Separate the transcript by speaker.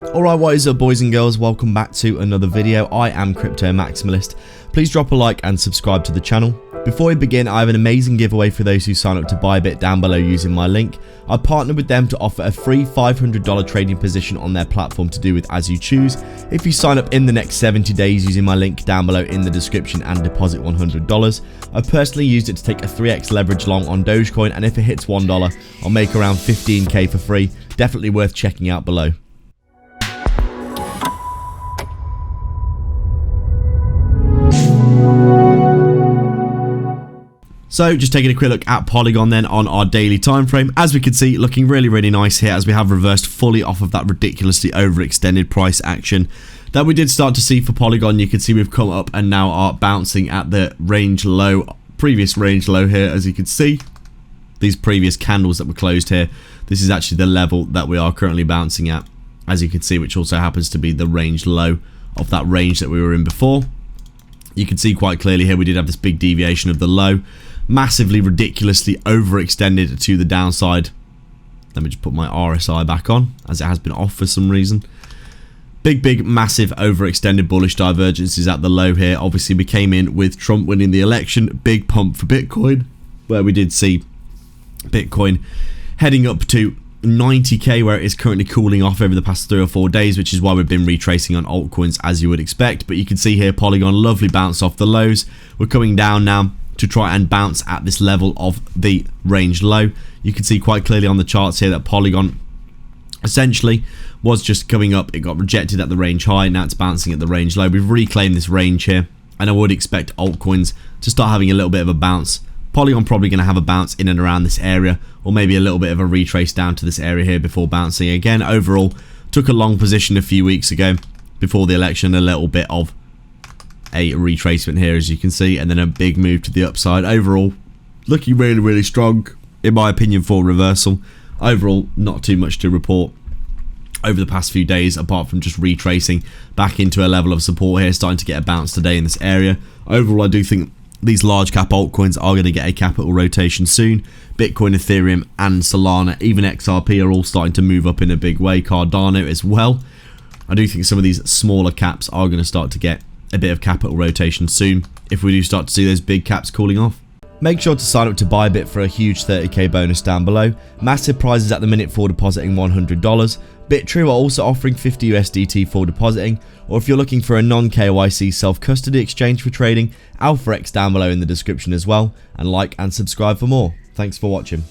Speaker 1: Alright, what is up boys and girls, welcome back to another video. I am Crypto Maximalist. Please drop a like and subscribe to the channel. Before we begin, I have an amazing giveaway for those who sign up to Bybit down below using my link. I partnered with them to offer a free $500 trading position on their platform to do with as you choose. If you sign up in the next 70 days using my link down below in the description and deposit $100. I personally used it to take a 3x leverage long on Dogecoin, and if it hits $1, I'll make around 15k for free. Definitely worth checking out below. So just taking a quick look at Polygon then on our daily time frame. As we can see, looking really nice here as we have reversed fully off of that ridiculously overextended price action that we did start to see for Polygon. You can see we've come up and now are bouncing at the range low, previous range low here. As you can see, these previous candles that were closed here, this is actually the level that we are currently bouncing at, as you can see, which also happens to be the range low of that range that we were in before. You can see quite clearly here we did have this big deviation of the low, massively ridiculously overextended to the downside. Let me just put my RSI back on as it has been off for some reason. Big massive overextended bullish divergences at the low here. Obviously we came in with Trump winning the election, big pump for Bitcoin, where we did see Bitcoin heading up to 90k, where it is currently cooling off over the past 3 or 4 days, which is why we've been retracing on altcoins as you would expect. But you can see here Polygon lovely bounce off the lows. We're coming down now to try and bounce at this level of the range low. You can see quite clearly on the charts here that Polygon essentially was just coming up. It got rejected at the range high, now it's bouncing at the range low. We've reclaimed this range here, and I would expect altcoins to start having a little bit of a bounce. Polygon probably going to have a bounce in and around this area, or maybe a little bit of a retrace down to this area here before bouncing again. Overall, took a long position a few weeks ago before the election, a little bit of a retracement here as you can see, and then a big move to the upside. Overall looking really strong in my opinion for reversal. Overall not too much to report over the past few days apart from just retracing back into a level of support here, starting to get a bounce today in this area. Overall I do think these large cap altcoins are going to get a capital rotation soon. Bitcoin, Ethereum and Solana, even XRP are all starting to move up in a big way. Cardano as well. I do think some of these smaller caps are going to start to get a bit of capital rotation soon if we do start to see those big caps cooling off. Make sure to sign up to Bybit for a huge 30k bonus down below. Massive prizes at the minute for depositing $100. Bitrue are also offering 50 USDT for depositing, or if you're looking for a non-KYC self-custody exchange for trading, AlphaX down below in the description as well, and like and subscribe for more. Thanks for watching.